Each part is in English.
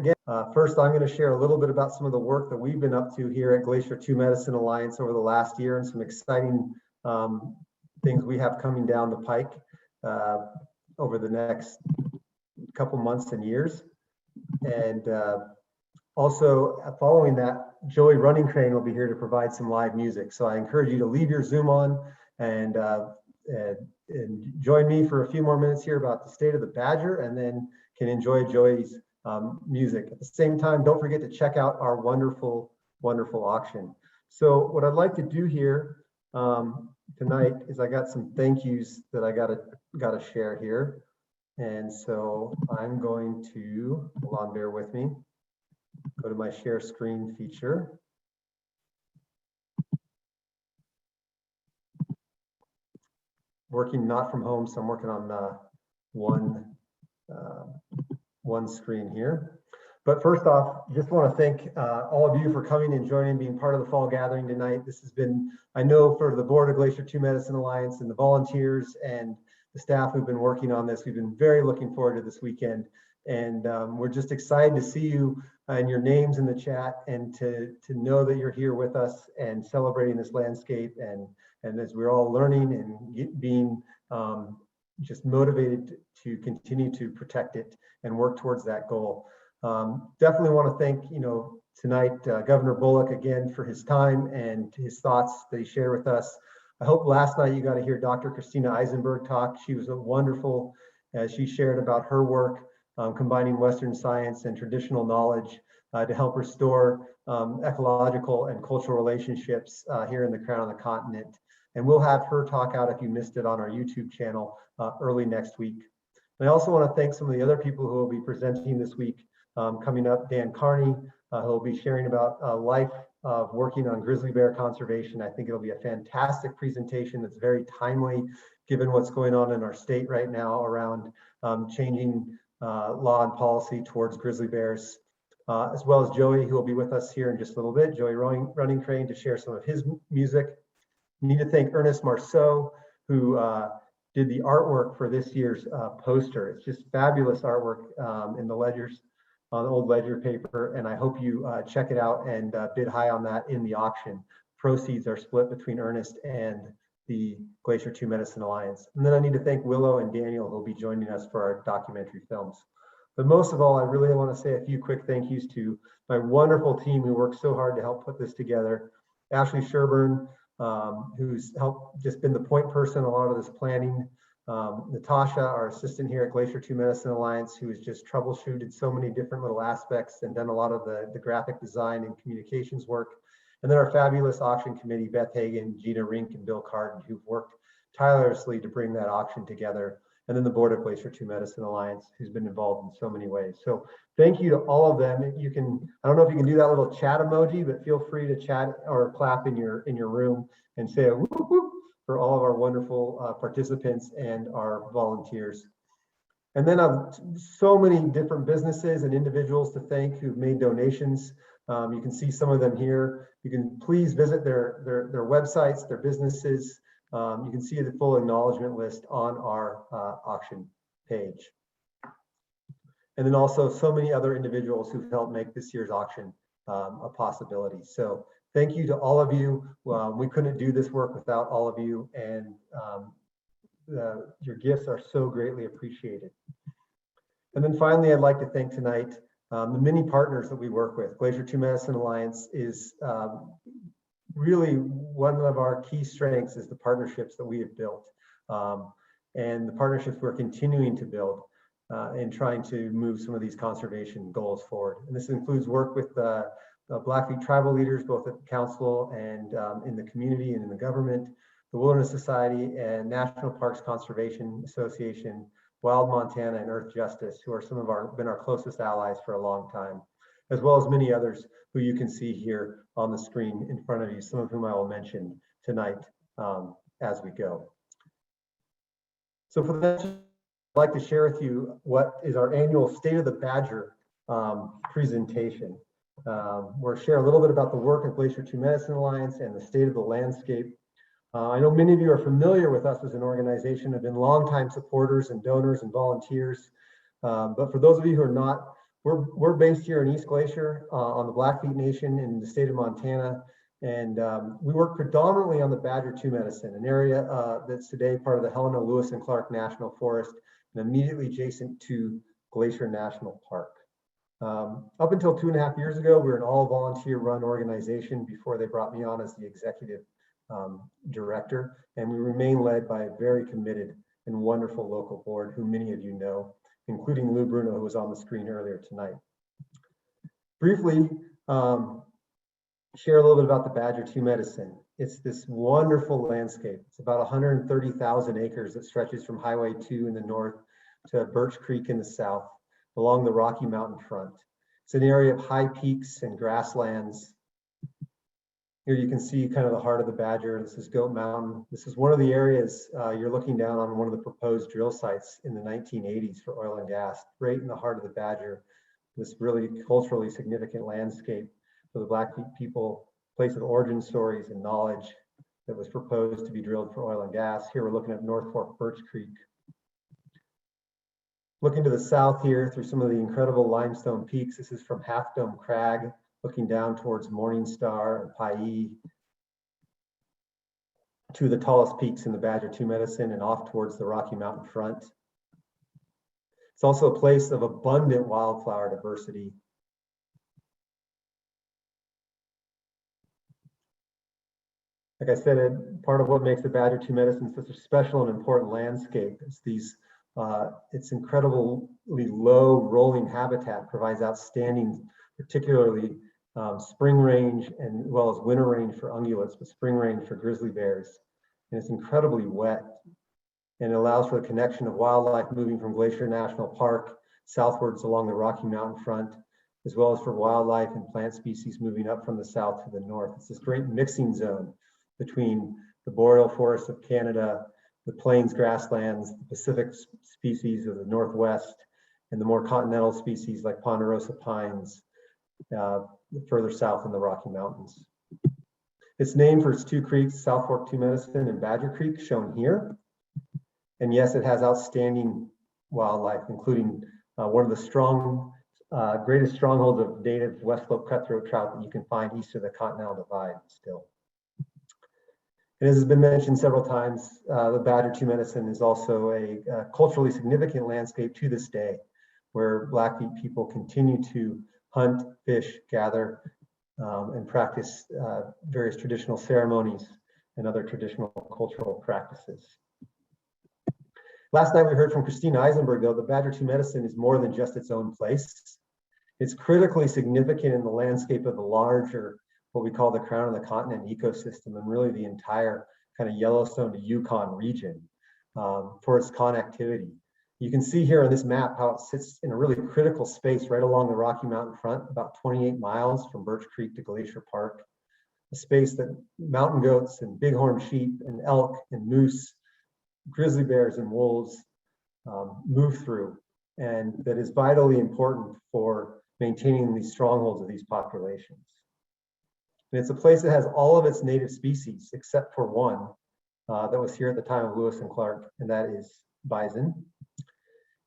again, first I'm going to share a little bit about some of the work that we've been up to here at Glacier-Two Medicine Alliance over the last year, and some exciting things we have coming down the pike over the next couple months and years. And also following that, Joey Running Crane will be here to provide some live music. So I encourage you to leave your Zoom on and join me for a few more minutes here about the state of the Badger, and then can enjoy Joey's music. At the same time, don't forget to check out our wonderful, wonderful auction. So what I'd like to do here tonight is I got some thank yous that I gotta share here. And so I'm going to, hold on, bear with me, go to my share screen feature. Working not from home, so I'm working on one screen here. But first off, just want to thank all of you for coming and joining, being part of the fall gathering tonight. This has been, I know, for the board of Glacier-Two Medicine Alliance and the volunteers and the staff who've been working on this, we've been very looking forward to this weekend. And we're just excited to see you and your names in the chat, and to know that you're here with us and celebrating this landscape, and as we're all learning and being just motivated to continue to protect it and work towards that goal. Definitely want to thank, tonight, Governor Bullock again for his time and his thoughts that he shared with us. I hope last night you got to hear Dr. Christina Eisenberg talk. She was wonderful as she shared about her work combining Western science and traditional knowledge to help restore ecological and cultural relationships here in the Crown of the Continent. And we'll have her talk out, if you missed it, on our YouTube channel early next week. And I also want to thank some of the other people who will be presenting this week. Coming up, Dan Carney, who will be sharing about life of working on grizzly bear conservation. I think it'll be a fantastic presentation that's very timely, given what's going on in our state right now around changing law and policy towards grizzly bears, as well as Joey, who will be with us here in just a little bit, Joey Running Crane, to share some of his music. I need to thank Ernest Marceau, who did the artwork for this year's poster. It's just fabulous artwork in the ledgers, on old ledger paper, and I hope you check it out and bid high on that in the auction. Proceeds are split between Ernest and the Glacier-Two Medicine Alliance. And then I need to thank Willow and Daniel, who will be joining us for our documentary films. But most of all, I really want to say a few quick thank yous to my wonderful team who worked so hard to help put this together. Ashley Sherburne, who's just been the point person in a lot of this planning. Natasha, our assistant here at Glacier-Two Medicine Alliance, who has just troubleshooted so many different little aspects and done a lot of the graphic design and communications work. And then our fabulous auction committee, Beth Hagan, Gina Rink, and Bill Carden, who've worked tirelessly to bring that auction together. And then the board of Glacier-Two Medicine Alliance, who's been involved in so many ways. So thank you to all of them. You can, I don't know if you can do that little chat emoji, but feel free to chat or clap in your room and say a whoop whoop for all of our wonderful participants and our volunteers. And then so many different businesses and individuals to thank who've made donations. You can see some of them here. You can please visit their websites, their businesses. You can see the full acknowledgement list on our auction page. And then also so many other individuals who've helped make this year's auction a possibility. So thank you to all of you. We couldn't do this work without all of you, and your gifts are so greatly appreciated. And then finally, I'd like to thank tonight the many partners that we work with. Glacier-Two Medicine Alliance is really one of our key strengths is the partnerships that we have built, and the partnerships we're continuing to build in trying to move some of these conservation goals forward. And this includes work with Blackfeet tribal leaders, both at the council and in the community and in the government, the Wilderness Society and National Parks Conservation Association, Wild Montana, and Earth Justice, who are been our closest allies for a long time, as well as many others who you can see here on the screen in front of you, some of whom I will mention tonight as we go. So for that, I'd like to share with you what is our annual State of the Badger presentation. We'll share a little bit about the work of Glacier-Two Medicine Alliance and the state of the landscape. I know many of you are familiar with us as an organization, have been longtime supporters and donors and volunteers. But for those of you who are not, We're based here in East Glacier on the Blackfeet Nation in the state of Montana. And we work predominantly on the Badger-Two medicine, an area that's today part of the Helena, Lewis and Clark National Forest and immediately adjacent to Glacier National Park. Up until 2.5 years ago, we were an all volunteer run organization before they brought me on as the executive director. And we remain led by a very committed and wonderful local board who many of you know, including Lou Bruno, who was on the screen earlier tonight. Briefly, share a little bit about the Badger-Two medicine. It's this wonderful landscape. It's about 130,000 acres that stretches from Highway 2 in the north to Birch Creek in the south, along the Rocky Mountain front. It's an area of high peaks and grasslands. Here you can see kind of the heart of the Badger. This is Goat Mountain. This is one of the areas you're looking down on one of the proposed drill sites in the 1980s for oil and gas, right in the heart of the Badger. This really culturally significant landscape for the Blackfeet people, place of origin stories and knowledge that was proposed to be drilled for oil and gas. Here we're looking at North Fork Birch Creek. Looking to the south here through some of the incredible limestone peaks. This is from Half Dome Crag, looking down towards Morningstar and Paie, two of the tallest peaks in the Badger-Two medicine and off towards the Rocky Mountain front. It's also a place of abundant wildflower diversity. Like I said, part of what makes the Badger-Two medicine such a special and important landscape is these, its incredibly low rolling habitat provides outstanding, particularly spring range and as well as winter range for ungulates, but spring range for grizzly bears. And it's incredibly wet and it allows for the connection of wildlife moving from Glacier National Park southwards along the Rocky Mountain front, as well as for wildlife and plant species moving up from the south to the north. It's this great mixing zone between the boreal forests of Canada, the plains grasslands, the Pacific species of the Northwest, and the more continental species like ponderosa pines further south in the Rocky Mountains. It's named for its two creeks, South Fork Two Medicine and Badger Creek, shown here. And yes, it has outstanding wildlife, including one of the greatest strongholds of native West Slope cutthroat trout that you can find east of the Continental Divide still. And as has been mentioned several times, the Badger-Two medicine is also a culturally significant landscape to this day, where Blackfeet people continue to hunt, fish, gather, and practice various traditional ceremonies and other traditional cultural practices. Last night we heard from Christina Eisenberg, though, the Badger-Two medicine is more than just its own place. It's critically significant in the landscape of the larger, what we call the Crown of the Continent ecosystem, and really the entire kind of Yellowstone to Yukon region for its connectivity. You can see here on this map how it sits in a really critical space right along the Rocky Mountain front, about 28 miles from Birch Creek to Glacier Park, a space that mountain goats and bighorn sheep and elk and moose, grizzly bears and wolves move through, and that is vitally important for maintaining these strongholds of these populations. And it's a place that has all of its native species, except for one that was here at the time of Lewis and Clark, and that is bison.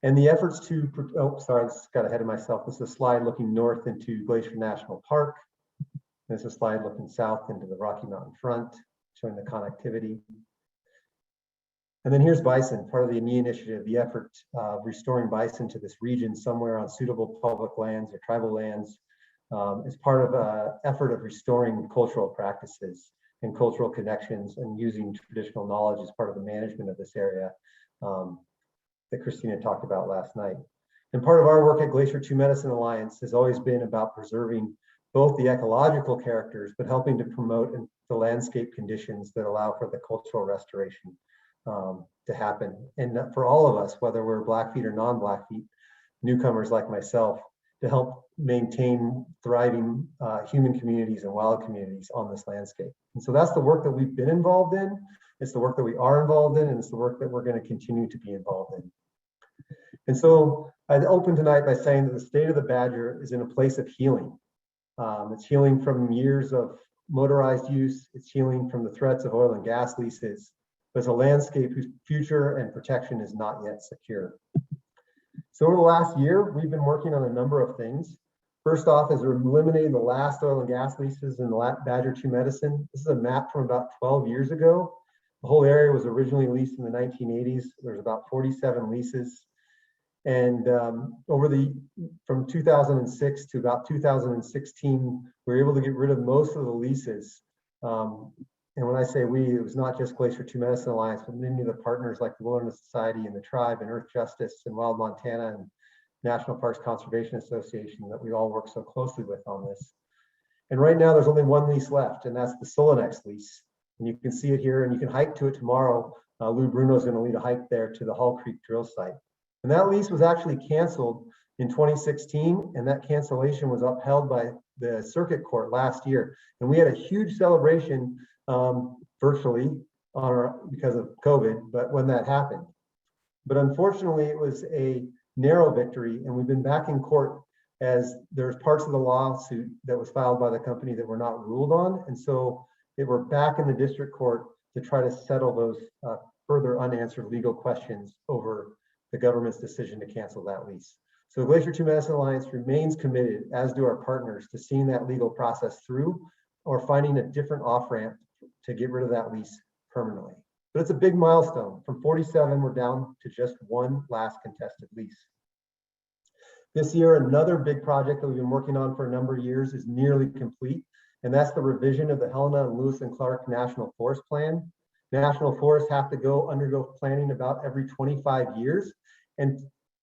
And the efforts to, oh, sorry, I just got ahead of myself. This is a slide looking north into Glacier National Park. This is a slide looking south into the Rocky Mountain front, showing the connectivity. And then here's bison, part of the AMI initiative, the effort of restoring bison to this region somewhere on suitable public lands or tribal lands is part of an effort of restoring cultural practices and cultural connections and using traditional knowledge as part of the management of this area that Christina talked about last night. And part of our work at Glacier-Two Medicine Alliance has always been about preserving both the ecological characters, but helping to promote the landscape conditions that allow for the cultural restoration to happen. And for all of us, whether we're Blackfeet or non-Blackfeet, newcomers like myself, to help maintain thriving human communities and wild communities on this landscape. And so that's the work that we've been involved in. It's the work that we are involved in, and it's the work that we're going to continue to be involved in. And so I'd open tonight by saying that the state of the Badger is in a place of healing. It's healing from years of motorized use. It's healing from the threats of oil and gas leases. But it's a landscape whose future and protection is not yet secure. So over the last year, we've been working on a number of things. First off is we're eliminating the last oil and gas leases in the Badger-Two Medicine. This is a map from about 12 years ago. The whole area was originally leased in the 1980s. There's about 47 leases. And from 2006 to about 2016, we were able to get rid of most of the leases. And when I say we, it was not just Glacier-Two Medicine Alliance, but many of the partners like the Wilderness Society and the Tribe and Earth Justice and Wild Montana and National Parks Conservation Association that we all work so closely with on this. And right now there's only one lease left, and that's the Solenex lease. And you can see it here, and you can hike to it tomorrow. Lou Bruno is going to lead a hike there to the Hall Creek drill site. And that lease was actually canceled in 2016, and that cancellation was upheld by the circuit court last year. And we had a huge celebration virtually because of COVID, but when that happened. But unfortunately, it was a narrow victory, and we've been back in court as there's parts of the lawsuit that was filed by the company that were not ruled on. And so we're back in the district court to try to settle those further unanswered legal questions over the government's decision to cancel that lease. So Glacier-Two Medicine Alliance remains committed, as do our partners, to seeing that legal process through or finding a different off-ramp to get rid of that lease permanently. But it's a big milestone. From 47, we're down to just one last contested lease. This year, another big project that we've been working on for a number of years is nearly complete, and that's the revision of the Helena and Lewis and Clark National Forest Plan. National forests have to undergo planning about every 25 years, and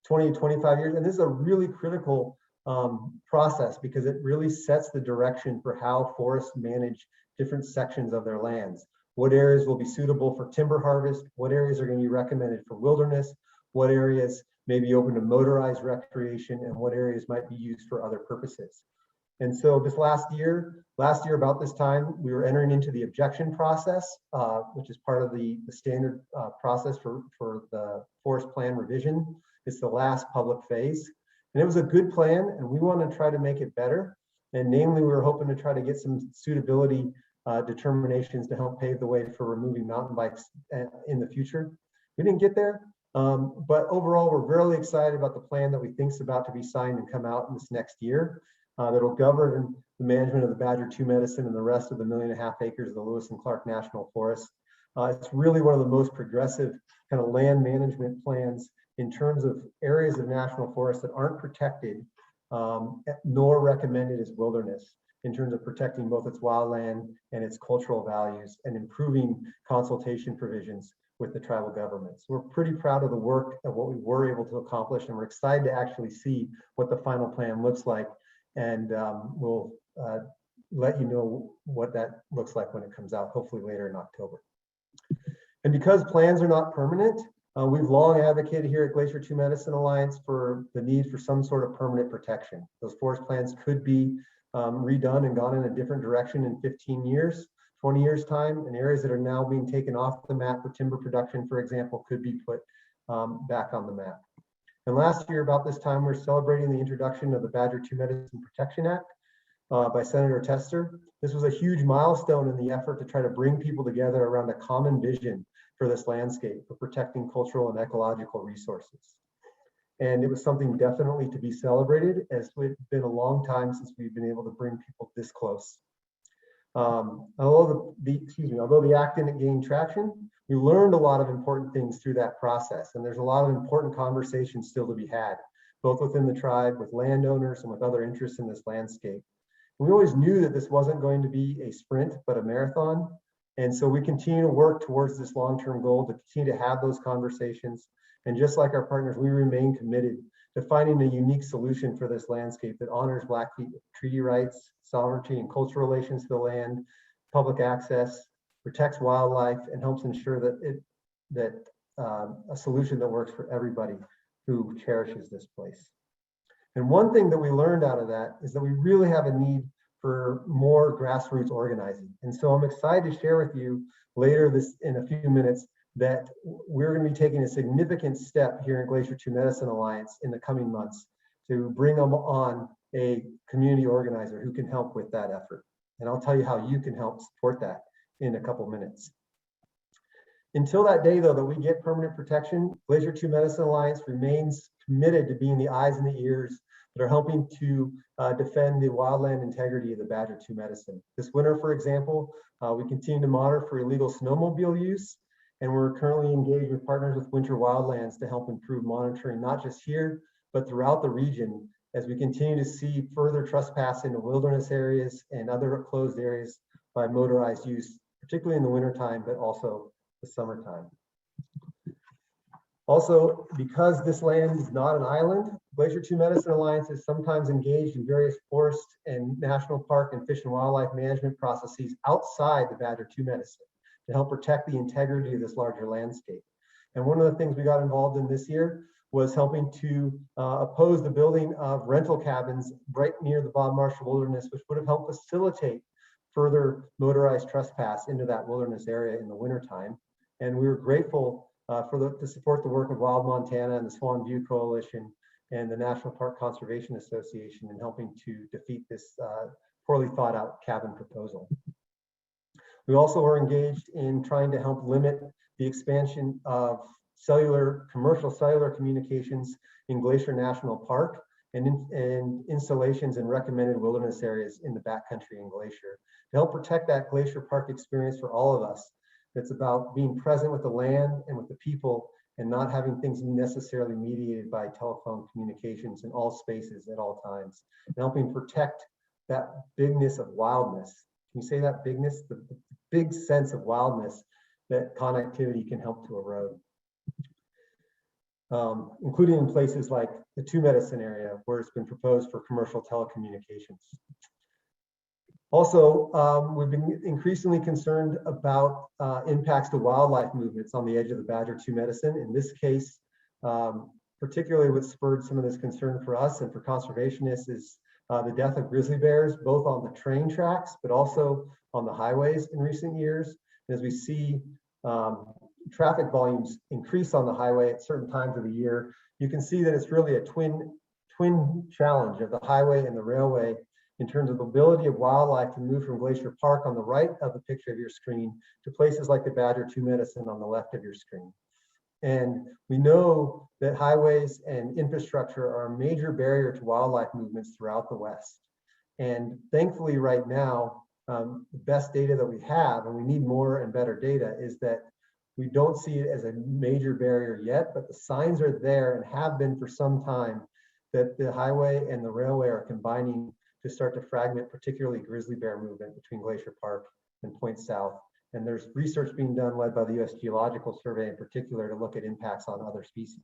20 to 25 years. And this is a really critical process because it really sets the direction for how forests manage different sections of their lands. What areas will be suitable for timber harvest? What areas are going to be recommended for wilderness? What areas may be open to motorized recreation, and what areas might be used for other purposes? And so this last year about this time, we were entering into the objection process, which is part of the standard process for the forest plan revision. It's the last public phase. And it was a good plan, and we want to try to make it better. And namely, we were hoping to try to get some suitability determinations to help pave the way for removing mountain bikes in the future. We didn't get there, but overall, we're really excited about the plan that we think is about to be signed and come out in this next year. That'll govern the management of the Badger-Two Medicine and the rest of the 1.5 million acres of the Lewis and Clark National Forest. It's really one of the most progressive kind of land management plans in terms of areas of national forest that aren't protected nor recommended as wilderness, in terms of protecting both its wildland and its cultural values and improving consultation provisions with the tribal governments. We're pretty proud of the work of what we were able to accomplish, and we're excited to actually see what the final plan looks like. And we'll let you know what that looks like when it comes out, hopefully later in October. And because plans are not permanent, we've long advocated here at Glacier-Two Medicine Alliance for the need for some sort of permanent protection. Those forest plans could be redone and gone in a different direction in 15 years, 20 years time, and areas that are now being taken off the map for timber production, for example, could be put back on the map. And last year, about this time, we're celebrating the introduction of the Badger-Two Medicine Protection Act by Senator Tester. This was a huge milestone in the effort to try to bring people together around a common vision for this landscape, for protecting cultural and ecological resources. And it was something definitely to be celebrated, as it's been a long time since we've been able to bring people this close. Although the act didn't gain traction, we learned a lot of important things through that process, and there's a lot of important conversations still to be had, both within the tribe, with landowners, and with other interests in this landscape. And we always knew that this wasn't going to be a sprint, but a marathon, and so we continue to work towards this long-term goal to continue to have those conversations. And just like our partners, we remain committed to finding a unique solution for this landscape that honors Blackfeet treaty rights, sovereignty and cultural relations to the land, public access, protects wildlife, and helps ensure that a solution that works for everybody who cherishes this place. And one thing that we learned out of that is that we really have a need for more grassroots organizing. And so I'm excited to share with you later in a few minutes that we're going to be taking a significant step here in Glacier-Two Medicine Alliance in the coming months to bring on a community organizer who can help with that effort. And I'll tell you how you can help support that in a couple minutes. Until that day, though, that we get permanent protection, Glacier-Two Medicine Alliance remains committed to being the eyes and the ears that are helping to defend the wildland integrity of the Badger-Two medicine. This winter, for example, we continue to monitor for illegal snowmobile use, and we're currently engaged with partners with Winter Wildlands to help improve monitoring, not just here, but throughout the region, as we continue to see further trespass into wilderness areas and other closed areas by motorized use, particularly in the wintertime, but also the summertime. Also, because this land is not an island, Glacier-Two Medicine Alliance is sometimes engaged in various forest and national park and fish and wildlife management processes outside the Badger-Two Medicine to help protect the integrity of this larger landscape. And one of the things we got involved in this year was helping to oppose the building of rental cabins right near the Bob Marshall Wilderness, which would have helped facilitate further motorized trespass into that wilderness area in the wintertime. And we were grateful to support the work of Wild Montana and the Swan View Coalition and the National Park Conservation Association in helping to defeat this poorly thought out cabin proposal. We also were engaged in trying to help limit the expansion of commercial cellular communications in Glacier National Park and installations in recommended wilderness areas in the backcountry in Glacier to help protect that Glacier Park experience for all of us. It's about being present with the land and with the people and not having things necessarily mediated by telephone communications in all spaces at all times, and helping protect that bigness of wildness. Can you say that bigness? The big sense of wildness that connectivity can help to erode. Including in places like the Two Medicine area where it's been proposed for commercial telecommunications. Also, we've been increasingly concerned about impacts to wildlife movements on the edge of the Badger-Two Medicine. In this case, particularly what spurred some of this concern for us and for conservationists is the death of grizzly bears, both on the train tracks, but also on the highways in recent years. And as we see traffic volumes increase on the highway at certain times of the year, you can see that it's really a twin challenge of the highway and the railway in terms of the ability of wildlife to move from Glacier Park on the right of the picture of your screen to places like the Badger-Two Medicine on the left of your screen. And we know that highways and infrastructure are a major barrier to wildlife movements throughout the West. And thankfully right now, the best data that we have, and we need more and better data, is that we don't see it as a major barrier yet, but the signs are there and have been for some time that the highway and the railway are combining to start to fragment, particularly grizzly bear movement between Glacier Park and Point South. And there's research being done led by the US Geological Survey in particular to look at impacts on other species.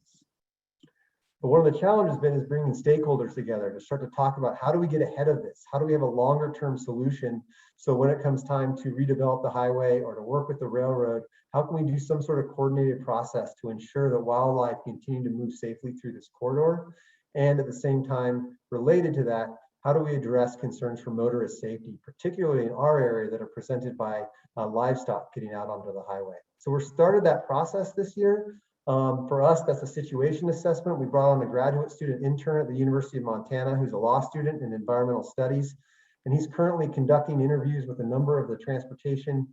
But one of the challenges is bringing stakeholders together to start to talk about how do we get ahead of this? How do we have a longer term solution? So when it comes time to redevelop the highway or to work with the railroad, how can we do some sort of coordinated process to ensure that wildlife continue to move safely through this corridor? And at the same time, related to that, how do we address concerns for motorist safety, particularly in our area that are presented by livestock getting out onto the highway? So we started that process this year. For us, that's a situation assessment. We brought on a graduate student intern at the University of Montana who's a law student in environmental studies. And he's currently conducting interviews with a number of the transportation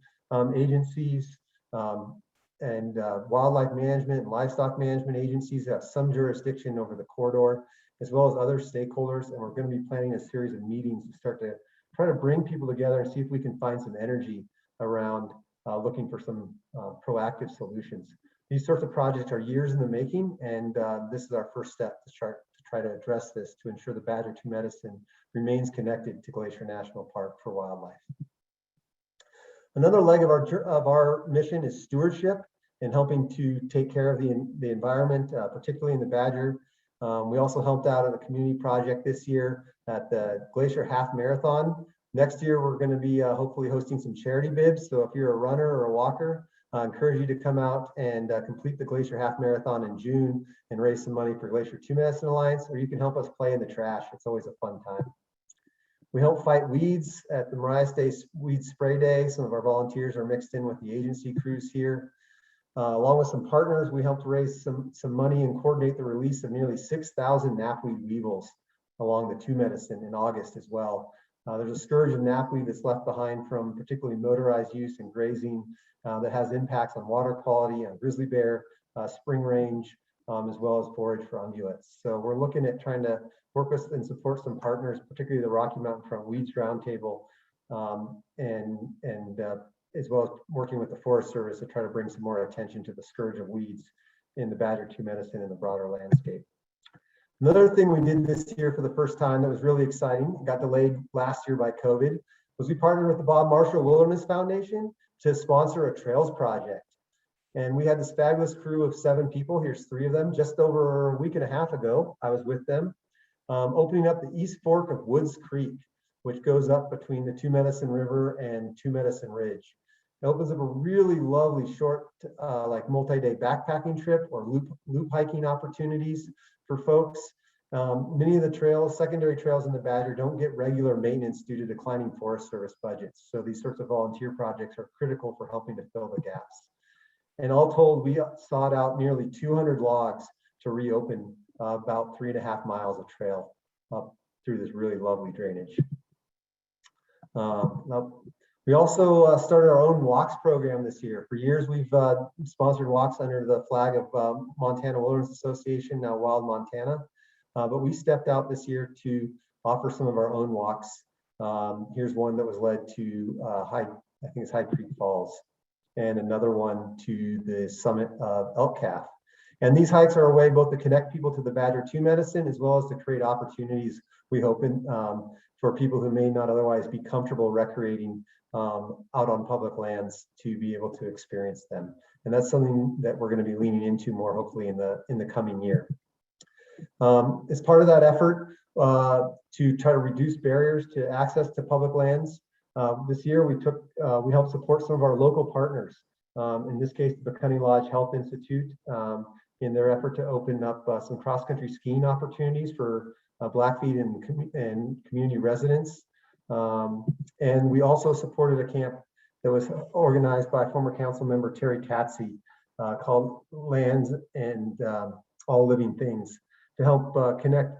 agencies and wildlife management and livestock management agencies that have some jurisdiction over the corridor, as well as other stakeholders. And we're going to be planning a series of meetings to start to try to bring people together and see if we can find some energy around looking for some proactive solutions. These sorts of projects are years in the making, and this is our first step to try to address this to ensure the Badger-Two Medicine remains connected to Glacier National Park for wildlife. Another leg of our mission is stewardship and helping to take care of the environment, particularly in the Badger. We also helped out in a community project this year at the Glacier Half Marathon. Next year, we're going to be hopefully hosting some charity bibs. So if you're a runner or a walker, I encourage you to come out and complete the Glacier Half Marathon in June and raise some money for Glacier-Two Medicine Alliance, or you can help us play in the trash. It's always a fun time. We help fight weeds at the Mariah State Weed Spray Day. Some of our volunteers are mixed in with the agency crews here. Along with some partners, we helped raise some money and coordinate the release of nearly 6,000 knapweed weevils along the Two Medicine in August as well. There's a scourge of knapweed that's left behind from particularly motorized use and grazing that has impacts on water quality, on grizzly bear, spring range, as well as forage for ungulates. So we're looking at trying to work with and support some partners, particularly the Rocky Mountain Front Weeds Roundtable, as well as working with the Forest Service to try to bring some more attention to the scourge of weeds in the Badger-Two medicine and the broader landscape. Another thing we did this year for the first time that was really exciting, got delayed last year by COVID, was we partnered with the Bob Marshall Wilderness Foundation to sponsor a trails project. And we had this fabulous crew of 7 people. Here's 3 of them. Just over a week and a half ago, I was with them, opening up the East Fork of Woods Creek, which goes up between the Two Medicine River and Two Medicine Ridge. It opens up a really lovely short, like multi-day backpacking trip or loop hiking opportunities for folks. Many of the trails, secondary trails in the Badger, don't get regular maintenance due to declining Forest Service budgets. So these sorts of volunteer projects are critical for helping to fill the gaps. And all told, we sought out nearly 200 logs to reopen about 3.5 miles of trail up through this really lovely drainage. We also started our own walks program this year. For years, we've sponsored walks under the flag of Montana Wilderness Association, now Wild Montana. But we stepped out this year to offer some of our own walks. Here's one that was led to I think it's High Creek Falls, and another one to the summit of Elk Calf. And these hikes are a way both to connect people to the Badger-Two medicine, as well as to create opportunities, we hope, for people who may not otherwise be comfortable recreating out on public lands to be able to experience them. And that's something that we're going to be leaning into more, hopefully, in the coming year. As part of that effort to try to reduce barriers to access to public lands, this year we helped support some of our local partners. In this case, the Buckhunty Lodge Health Institute, in their effort to open up some cross-country skiing opportunities for Blackfeet and community residents. And we also supported a camp that was organized by former council member Terry Tatsey, called Lands and All Living Things, to help connect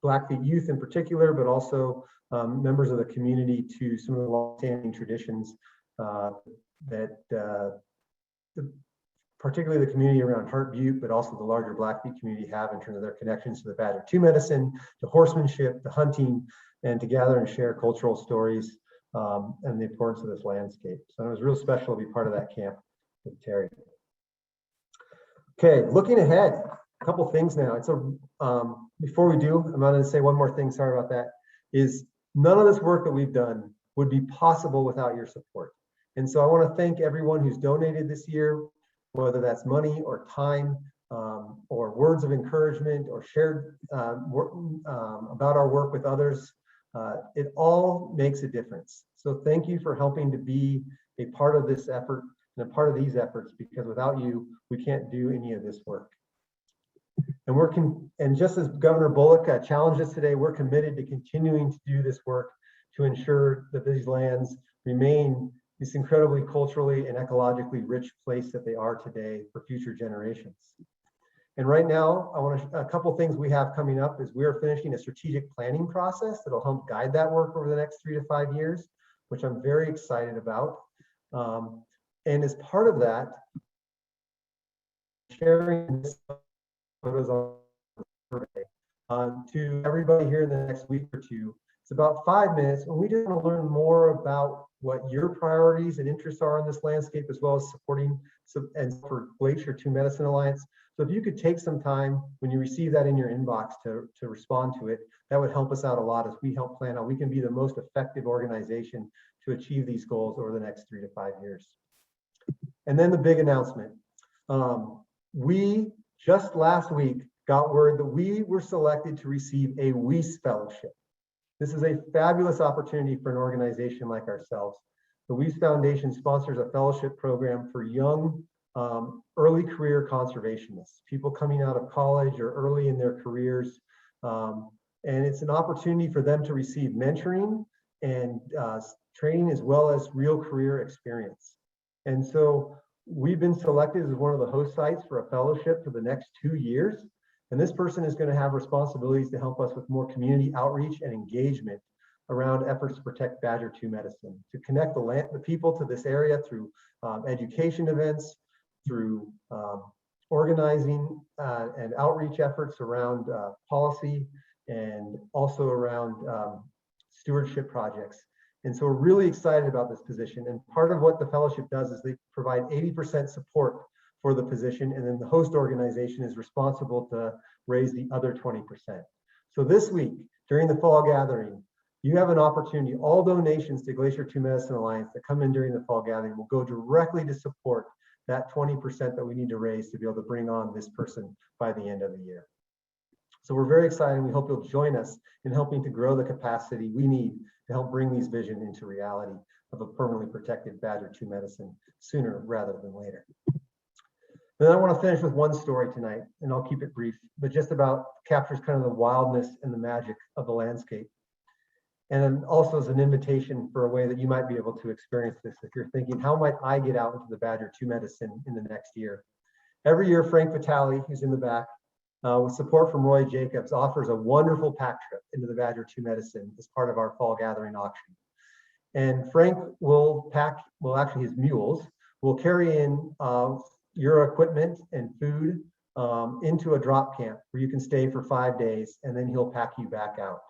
Blackfeet youth in particular, but also members of the community to some of the longstanding traditions that particularly the community around Heart Butte, but also the larger Blackfeet community have in terms of their connections to the Badger-Two medicine, to horsemanship, to hunting, and to gather and share cultural stories and the importance of this landscape. So it was real special to be part of that camp with Terry. Okay, looking ahead, a couple things now. Before we do, I'm going to say one more thing, sorry about that, is none of this work that we've done would be possible without your support. And so I want to thank everyone who's donated this year, whether that's money or time or words of encouragement or shared about our work with others. It all makes a difference. So thank you for helping to be a part of this effort and a part of these efforts, because without you, we can't do any of this work. And just as Governor Bullock challenged us today, we're committed to continuing to do this work to ensure that these lands remain this incredibly culturally and ecologically rich place that they are today for future generations. And right now, a couple things we have coming up is we're finishing a strategic planning process that'll help guide that work over the next 3 to 5 years, which I'm very excited about. And as part of that, sharing this to everybody here in the next week or two. It's about 5 minutes, and we just want to learn more about what your priorities and interests are in this landscape, as well as supporting and for Glacier-Two Medicine Alliance. So if you could take some time when you receive that in your inbox to respond to it, that would help us out a lot as we help plan how we can be the most effective organization to achieve these goals over the next 3 to 5 years. And then the big announcement. We just last week got word that we were selected to receive a Weiss Fellowship. This is a fabulous opportunity for an organization like ourselves. The Weiss Foundation sponsors a fellowship program for young, early career conservationists, people coming out of college or early in their careers. And it's an opportunity for them to receive mentoring and training, as well as real career experience. And so we've been selected as one of the host sites for a fellowship for the next 2 years. And this person is going to have responsibilities to help us with more community outreach and engagement around efforts to protect Badger-Two medicine, to connect the people to this area through education events, through organizing and outreach efforts around policy and also around stewardship projects. And so we're really excited about this position. And part of what the fellowship does is they provide 80% support for the position, and then the host organization is responsible to raise the other 20%. So this week, during the fall gathering, you have an opportunity. All donations to Glacier-Two Medicine Alliance that come in during the fall gathering will go directly to support that 20% that we need to raise to be able to bring on this person by the end of the year. So we're very excited. We hope you'll join us in helping to grow the capacity we need to help bring these vision into reality of a permanently protected Badger-2 medicine sooner rather than later. Then I want to finish with one story tonight, and I'll keep it brief, but just about captures kind of the wildness and the magic of the landscape. And then also as an invitation for a way that you might be able to experience this if you're thinking, how might I get out into the Badger-2 medicine in the next year? Every year, Frank Vitale, who's in the back, with support from Roy Jacobs, offers a wonderful pack trip into the Badger-2 medicine as part of our fall gathering auction. And Frank will pack, well, actually his mules will carry in your equipment and food into a drop camp where you can stay for 5 days, and then he'll pack you back out.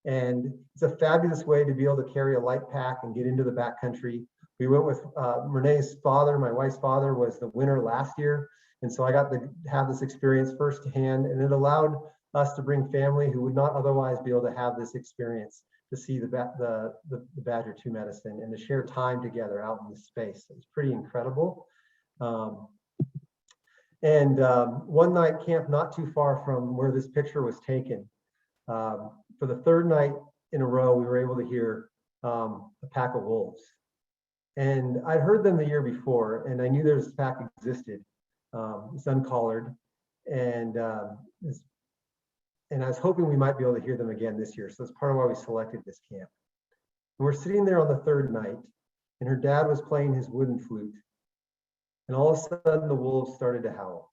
And it's a fabulous way to be able to carry a light pack and get into the backcountry. We went with Renee's father. My wife's father was the winner last year. And so I got to have this experience firsthand, and it allowed us to bring family who would not otherwise be able to have this experience to see the Badger-2 medicine and to share time together out in the space. It was pretty incredible. One night camp not too far from where this picture was taken. For the third night in a row, we were able to hear a pack of wolves. And I'd heard them the year before, and I knew this pack existed. It's uncollared, and I was hoping we might be able to hear them again this year. So that's part of why we selected this camp. And we're sitting there on the third night, and her dad was playing his wooden flute. And all of a sudden, the wolves started to howl.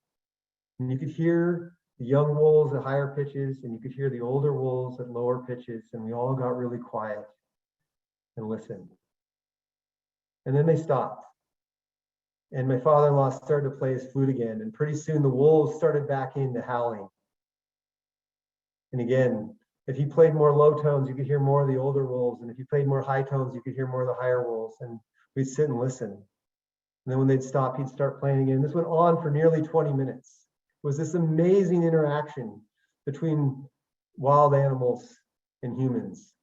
And you could hear the young wolves at higher pitches, and you could hear the older wolves at lower pitches, and we all got really quiet and listened. And then they stopped. And my father-in-law started to play his flute again, and pretty soon the wolves started back into howling. And again, if he played more low tones, you could hear more of the older wolves, and if you played more high tones, you could hear more of the higher wolves, and we'd sit and listen. And then when they'd stop, he'd start playing again. This went on for nearly 20 minutes. It was this amazing interaction between wild animals and humans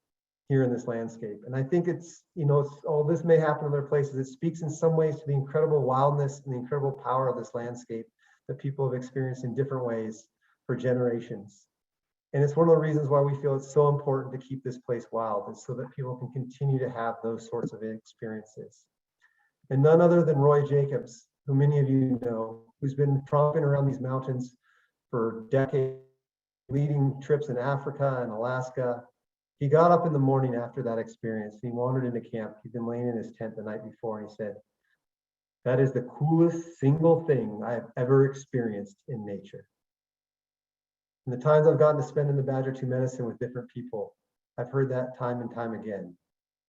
here in this landscape. And I think it's, all this may happen in other places. It speaks in some ways to the incredible wildness and the incredible power of this landscape that people have experienced in different ways for generations. And it's one of the reasons why we feel it's so important to keep this place wild, is so that people can continue to have those sorts of experiences. And none other than Roy Jacobs, who many of you know, who's been tromping around these mountains for decades, leading trips in Africa and Alaska. He got up in the morning after that experience. He wandered into camp. He'd been laying in his tent the night before, and he said, "That is the coolest single thing I have ever experienced in nature." And the times I've gotten to spend in the Badger-2 medicine with different people, I've heard that time and time again.